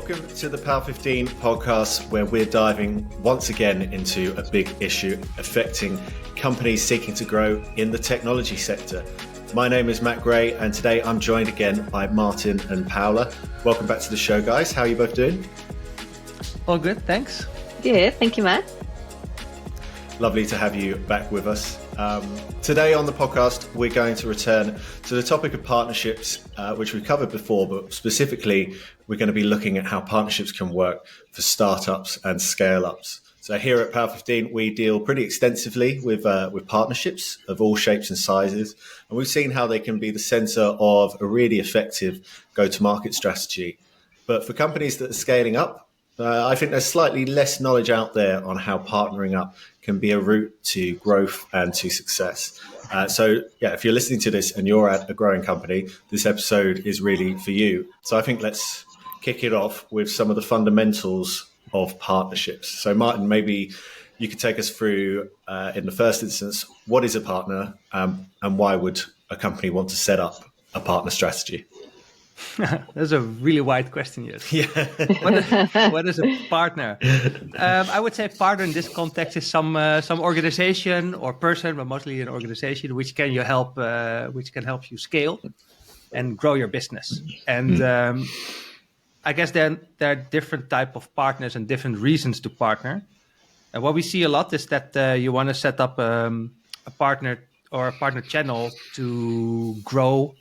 Welcome to the Paal15 Podcast, where we're diving once again into a big issue affecting companies seeking to grow in the technology sector. My name is Matt Gray, and today I'm joined again by Maarten and Paula. Welcome back to the show, guys. How are you both doing? All good, thanks. Good, thank you, Matt. Lovely to have you back with us. Today on the podcast, we're going to return to the topic of partnerships, which we've covered before, but specifically, we're going to be looking at how partnerships can work for startups and scale-ups. So here at Paal15, we deal pretty extensively with partnerships of all shapes and sizes, and we've seen how they can be the center of a really effective go-to-market strategy. But for companies that are scaling up, I think there's slightly less knowledge out there on how partnering up can be a route to growth and to success. If you're listening to this and you're at a growing company, this episode is really for you. So I think let's kick it off with some of the fundamentals of partnerships. So Maarten, maybe you could take us through, in the first instance, what is a partner and why would a company want to set up a partner strategy? That's a really wide question, yes. Yeah. What is a partner? I would say partner in this context is some organization or person, but mostly an organization which can help you scale and grow your business. And I guess there are different type of partners and different reasons to partner. And what we see a lot is that you want to set up a partner or a partner channel to grow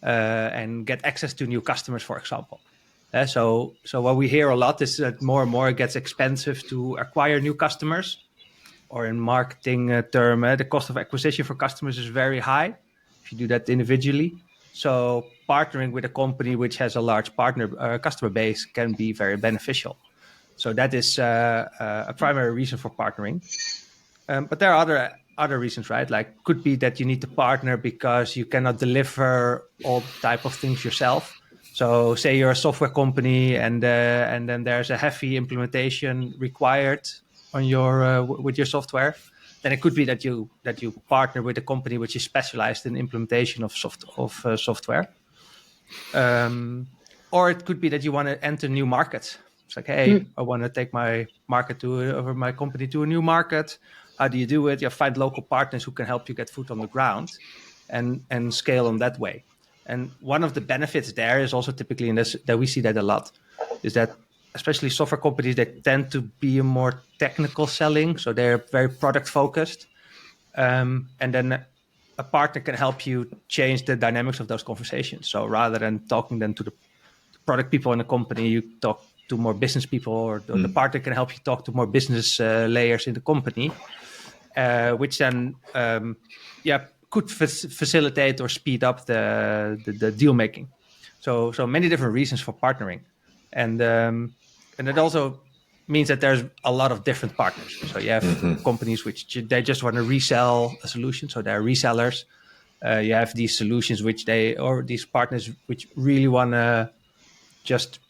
and get access to new customers, for example. So what we hear a lot is that more and more it gets expensive to acquire new customers, or in marketing term, the cost of acquisition for customers is very high if you do that individually. So partnering with a company which has a large customer base can be very beneficial. So that is a primary reason for partnering. But there are other reasons, right? Like could be that you need to partner because you cannot deliver all type of things yourself. So say you're a software company and then there's a heavy implementation required on with your software. Then it could be that you partner with a company which is specialized in implementation of software. Or it could be that you want to enter new markets. It's like, hey, I want to take my company to a new market. How do you do it? You find local partners who can help you get foot on the ground and scale on that way. And one of the benefits there is also typically in this, that we see that a lot, is that especially software companies, they tend to be a more technical selling. So they're very product focused. And then a partner can help you change the dynamics of those conversations. So rather than talking then to the product people in the company, you talk to more business people, or the partner can help you talk to more business layers in the company, which then could facilitate or speed up the deal making. So many different reasons for partnering, and it also means that there's a lot of different partners. So you have companies which they just want to resell a solution, so they're resellers. You have these solutions these partners which really want to just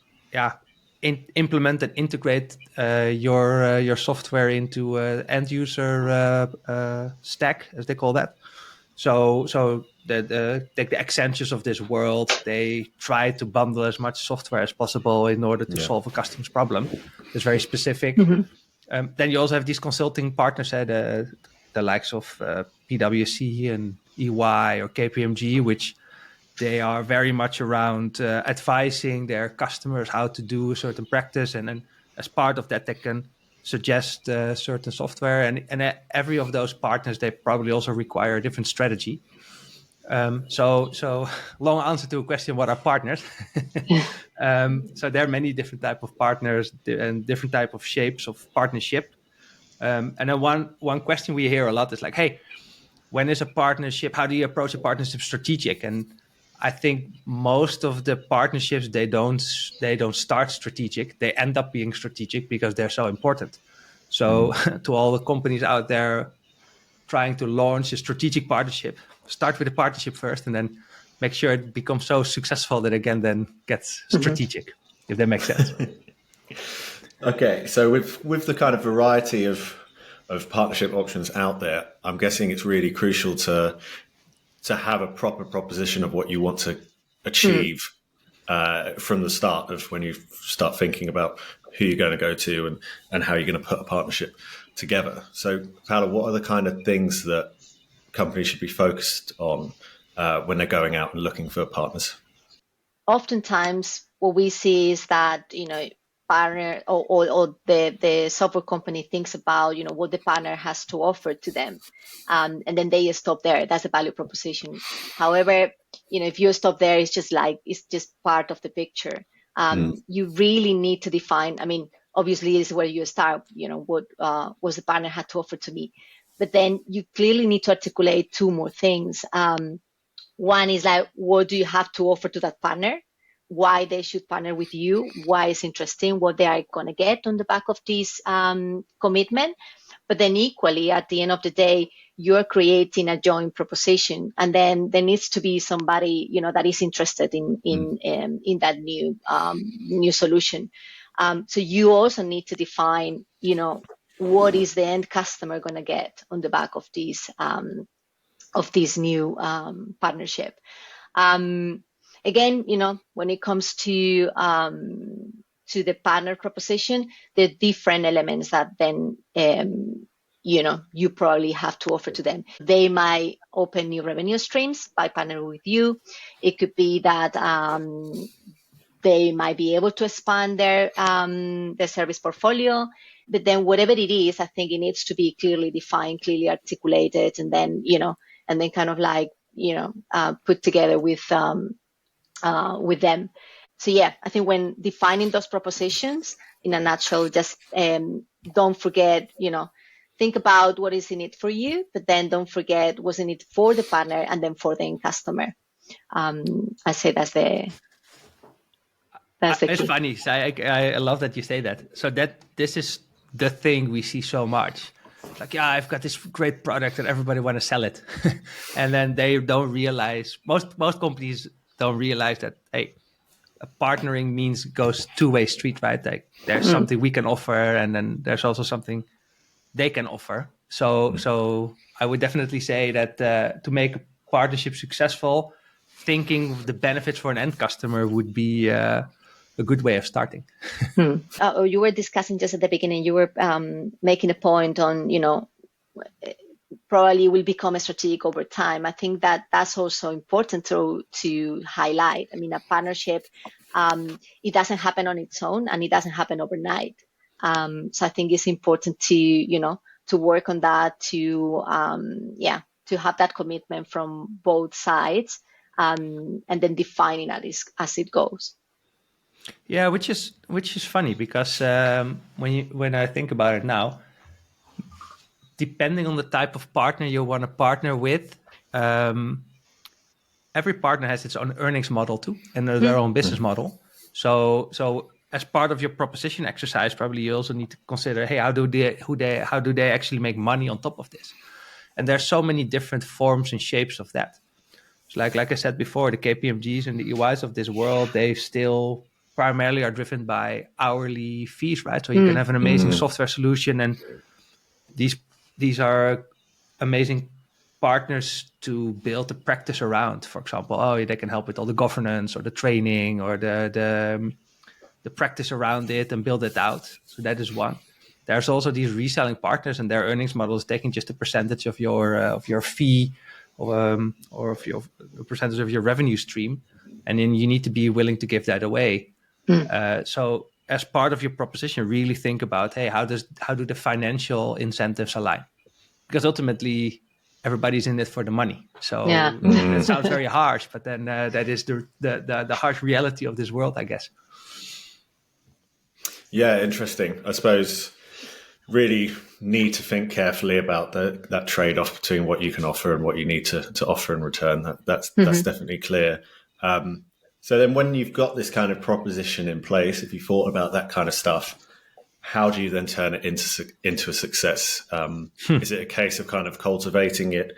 implement and integrate your software into end user stack, as they call that. So the Accentures of this world, they try to bundle as much software as possible in order to solve a customer's problem. It's very specific. Then you also have these consulting partners, the likes of PwC and EY or KPMG, which they are very much around advising their customers how to do a certain practice. And then as part of that, they can suggest certain software. And every of those partners, they probably also require a different strategy. So long answer to a question, what are partners? So there are many different type of partners and different type of shapes of partnership. And then one question we hear a lot is like, hey, when is a partnership? How do you approach a partnership strategic? And I think most of the partnerships, they don't start strategic. They end up being strategic because they're so important. So to all the companies out there trying to launch a strategic partnership, start with a partnership first and then make sure it becomes so successful that again then gets strategic, if that makes sense. Okay, so with the kind of variety of partnership options out there, I'm guessing it's really crucial to have a proper proposition of what you want to achieve from the start of when you start thinking about who you're going to go to and how you're going to put a partnership together. So, Paula, what are the kind of things that companies should be focused on when they're going out and looking for partners? Oftentimes, what we see is that, partner or the software company thinks about, what the partner has to offer to them. And then they stop there. That's the value proposition. However, if you stop there, it's just part of the picture. You really need to define, obviously this is where you start, what was the partner had to offer to me. But then you clearly need to articulate two more things. One is like, what do you have to offer to that partner? Why they should partner with you? Why it's interesting? What they are going to get on the back of this commitment? But then equally, at the end of the day, you're creating a joint proposition, and then there needs to be somebody that is interested in that new solution. So you also need to define what is the end customer going to get on the back of this new partnership. Again, when it comes to the partner proposition, there are different elements that then you probably have to offer to them. They might open new revenue streams by partnering with you. It could be that they might be able to expand their service portfolio. But then whatever it is, I think it needs to be clearly defined, clearly articulated, and then kind of like, put together with them. So yeah, I think when defining those propositions in a nutshell, just don't forget, think about what is in it for you, but then don't forget what's in it for the partner and then for the end customer. I say that's the It's key. funny. So I love that you say that. So this is the thing we see so much. Like, yeah, I've got this great product and everybody want to sell it. And then they don't realize, most companies don't realize that, hey, partnering goes two-way street, right? Like there's something we can offer, and then there's also something they can offer. So I would definitely say that to make a partnership successful, thinking of the benefits for an end customer would be a good way of starting. You were discussing just at the beginning, you were making a point on, probably will become a strategic over time. I think that's also important to highlight. A partnership, it doesn't happen on its own, and it doesn't happen overnight. So I think it's important to work on that, to have that commitment from both sides, and then defining it as it goes. Yeah, which is funny because when I think about it now, depending on the type of partner you want to partner with, every partner has its own earnings model too, and their own business model. So as part of your proposition exercise, probably you also need to consider, hey, how do they actually make money on top of this? And there's so many different forms and shapes of that. So like I said before, the KPMGs and the EYs of this world, they still primarily are driven by hourly fees, right? So you can have an amazing software solution, and these are amazing partners to build a practice around. For example, they can help with all the governance or the training or the practice around it and build it out. So that is one. There's also these reselling partners, and their earnings model is taking just a percentage of your fee or of your percentage of your revenue stream, and then you need to be willing to give that away. So as part of your proposition, really think about, hey, how do the financial incentives align? Because ultimately, everybody's in it for the money. So it sounds very harsh, but then that is the harsh reality of this world, I guess. Yeah, interesting. I suppose really need to think carefully about that trade-off between what you can offer and what you need to offer in return. That's definitely clear. So then when you've got this kind of proposition in place, if you thought about that kind of stuff, how do you then turn it into a success? Is it a case of kind of cultivating it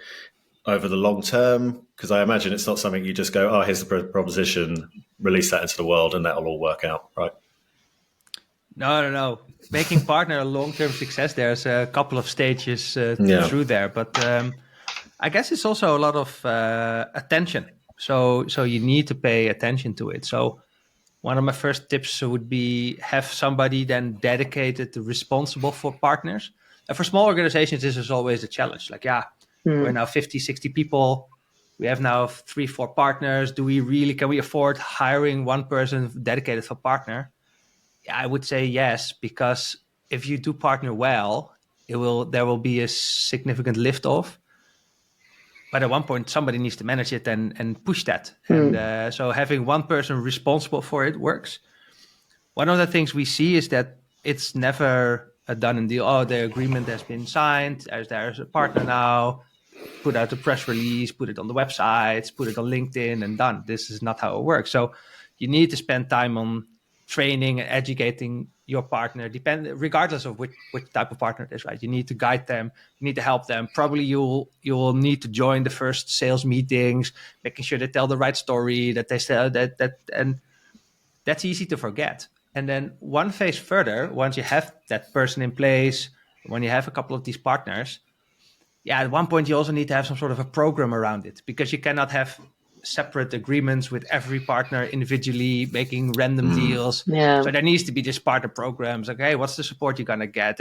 over the long term? Because I imagine it's not something you just go, here's the proposition, release that into the world, and that'll all work out, right? No. Making partner a long-term success, there's a couple of stages through there. But I guess it's also a lot of attention. So you need to pay attention to it. So one of my first tips would be have somebody then dedicated, responsible for partners. And for small organizations, this is always a challenge. Like, we're now 50, 60 people. We have now 3-4 partners. Can we afford hiring one person dedicated for partner? Yeah, I would say yes, because if you do partner well, there will be a significant lift off. But at one point, somebody needs to manage it and push that. And so having one person responsible for it works. One of the things we see is that it's never a done deal. Oh, the agreement has been signed. There's a partner now. Put out a press release, put it on the websites, put it on LinkedIn, and done. This is not how it works. So you need to spend time on training and educating your partner, regardless of which type of partner it is, right? You need to guide them, you need to help them. Probably you'll need to join the first sales meetings, making sure they tell the right story, that they sell that, and that's easy to forget. And then one phase further, once you have that person in place, when you have a couple of these partners, at one point you also need to have some sort of a program around it, because you cannot have separate agreements with every partner individually, making random deals. Yeah. So there needs to be just partner programs. Okay, what's the support you're gonna get?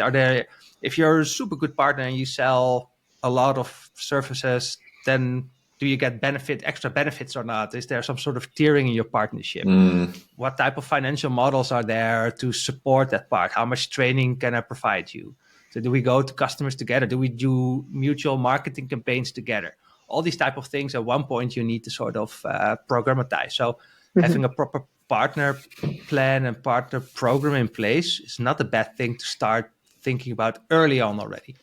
If you're a super good partner and you sell a lot of services, then do you get extra benefits or not? Is there some sort of tiering in your partnership? What type of financial models are there to support that part? How much training can I provide you? So do we go to customers together? Do we do mutual marketing campaigns together? All these type of things, at one point you need to sort of programmatize. So having a proper partner plan and partner program in place is not a bad thing to start thinking about early on already.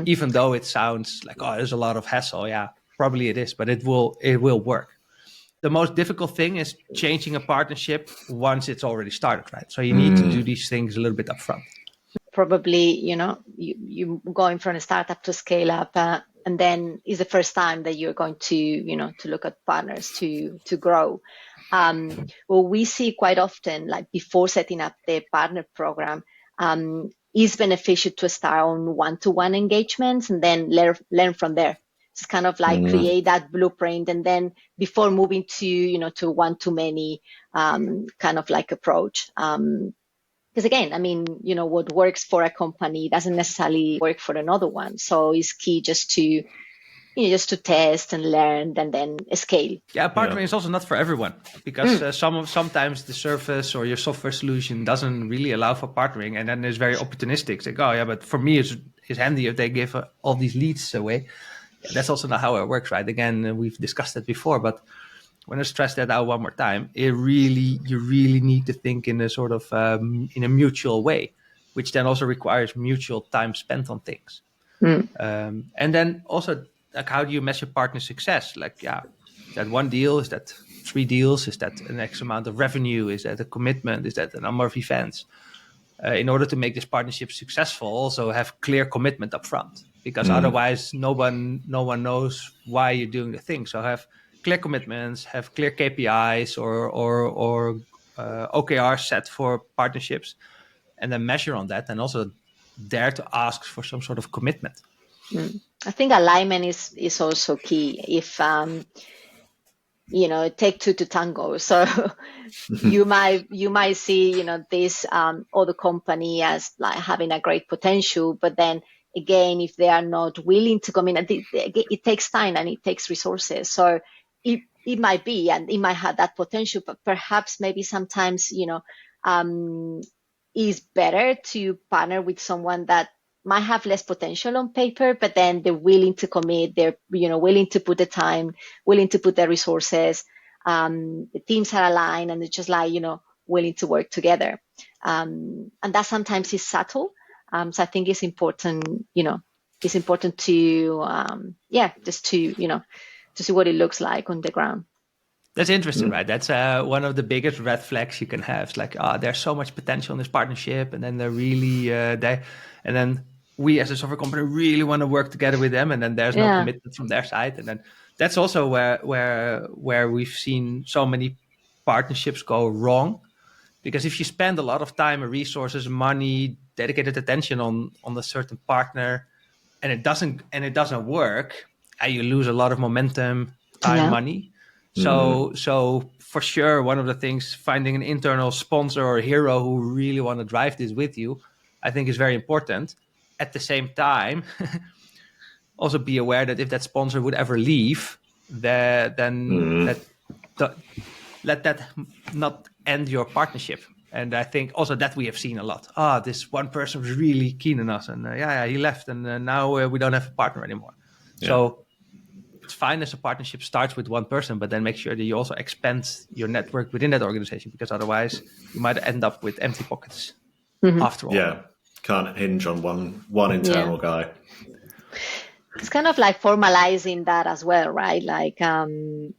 Even though it sounds like, oh, there's a lot of hassle. Yeah, probably it is, but it will work. The most difficult thing is changing a partnership once it's already started, right? So you need to do these things a little bit upfront. Probably, you going from a startup to scale up, and then is the first time that you're going to, to look at partners to grow. What we see quite often, like before setting up the partner program, is beneficial to start on one-to-one engagements and then learn from there. It's kind of like create that blueprint, and then before moving to, to one-to-many kind of like approach. Because again, I mean, what works for a company doesn't necessarily work for another one. So it's key just to test and learn and then scale. Yeah, partnering is also not for everyone, because sometimes the service or your software solution doesn't really allow for partnering, and then it's very opportunistic. It's like, oh yeah, but for me it's handy if they give all these leads away. Yeah, that's also not how it works, right? Again, we've discussed it before, but when I stress that out one more time, you really need to think in a sort of in a mutual way, which then also requires mutual time spent on things. And then also, like, how do you measure partner success? Like, is that one deal? Is that 3 deals? Is that an X amount of revenue? Is that a commitment? Is that a number of events? In order to make this partnership successful, also have clear commitment up front, because otherwise no one knows why you're doing the thing. So have clear commitments, have clear KPIs or OKRs set for partnerships, and then measure on that, and also dare to ask for some sort of commitment. I think alignment is also key. If take two to tango. So you might see this other company as like having a great potential, but then again, if they are not willing to commit, it takes time and it takes resources. So it might be, and it might have that potential, but perhaps maybe sometimes is better to partner with someone that might have less potential on paper, but then they're willing to commit, they're willing to put the time, willing to put the resources, the teams are aligned, and it's just like willing to work together, and that sometimes is subtle. So I think it's important, it's important to just to to see what it looks like on the ground. That's interesting, right? That's one of the biggest red flags you can have. It's like, there's so much potential in this partnership, and then they're really and then we as a software company really want to work together with them, and then there's no commitment from their side, and then that's also where we've seen so many partnerships go wrong, because if you spend a lot of time and resources, money, dedicated attention on a certain partner, and it doesn't work, and you lose a lot of momentum, time, money. So for sure, one of the things, finding an internal sponsor or hero who really want to drive this with you, I think is very important. At the same time, also be aware that if that sponsor would ever leave, let that not end your partnership. And I think also that we have seen a lot. This one person was really keen on us, and he left, and now we don't have a partner anymore. Yeah. So it's fine as a partnership starts with one person, but then make sure that you also expand your network within that organization, because otherwise you might end up with empty pockets after all. Yeah, can't hinge on one internal guy. It's kind of like formalizing that as well, right? Like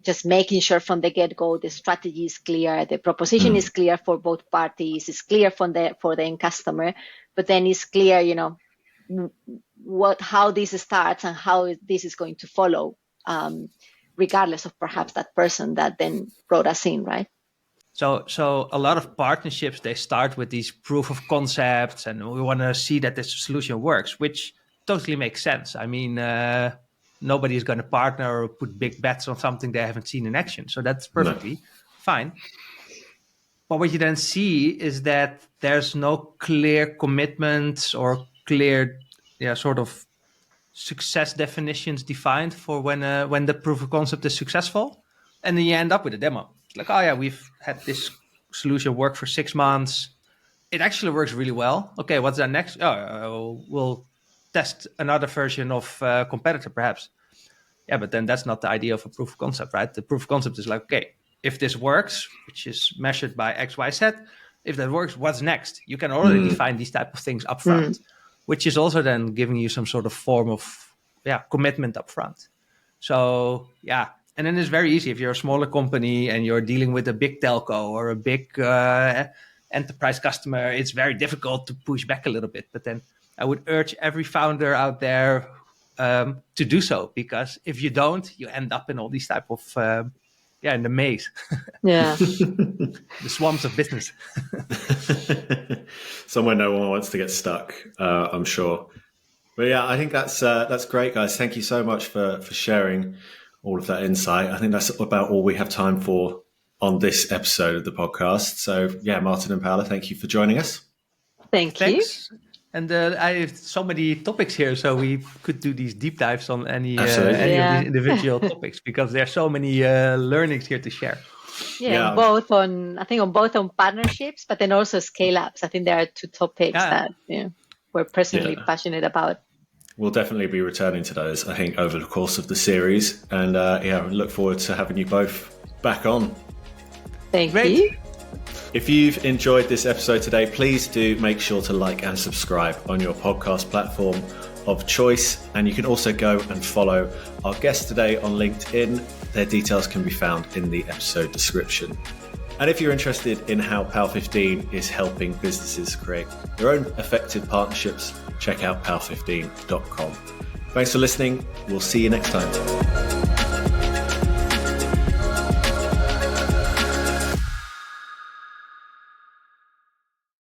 just making sure from the get-go the strategy is clear, the proposition is clear for both parties, it's clear for the end customer, but then it's clear, how this starts and how this is going to follow, regardless of perhaps that person that then brought us in, right? So a lot of partnerships, they start with these proof of concepts, and we want to see that this solution works, which totally makes sense. I mean, nobody is going to partner or put big bets on something they haven't seen in action. So that's perfectly fine. But what you then see is that there's no clear commitments or clear sort of success definitions defined for when the proof of concept is successful. And then you end up with a demo. It's like, we've had this solution work for 6 months. It actually works really well. Okay, what's that next? We'll test another version of competitor perhaps. Yeah, but then that's not the idea of a proof of concept, right? The proof of concept is like, okay, if this works, which is measured by X, Y, Z, if that works, what's next? You can already define these type of things up front, which is also then giving you some sort of form of commitment up front. So and then it's very easy if you're a smaller company and you're dealing with a big telco or a big enterprise customer. It's very difficult to push back a little bit, but then I would urge every founder out there to do so, because if you don't, you end up in all these type of in the maze. Yeah. The swamps of business. Somewhere no one wants to get stuck, I'm sure. But I think that's great, guys. Thank you so much for sharing all of that insight. I think that's about all we have time for on this episode of the podcast. So Maarten and Paula, thank you for joining us. Thanks. You. And I have so many topics here, so we could do these deep dives on any of these individual topics, because there are so many learnings here to share. Both on partnerships, but then also scale ups. I think there are 2 topics that we're personally passionate about. We'll definitely be returning to those, I think, over the course of the series, and look forward to having you both back on. Thank you. If you've enjoyed this episode today, please do make sure to like and subscribe on your podcast platform of choice. And you can also go and follow our guest today on LinkedIn. Their details can be found in the episode description. And if you're interested in how Paal15 is helping businesses create their own effective partnerships, check out paal15.com. Thanks for listening. We'll see you next time.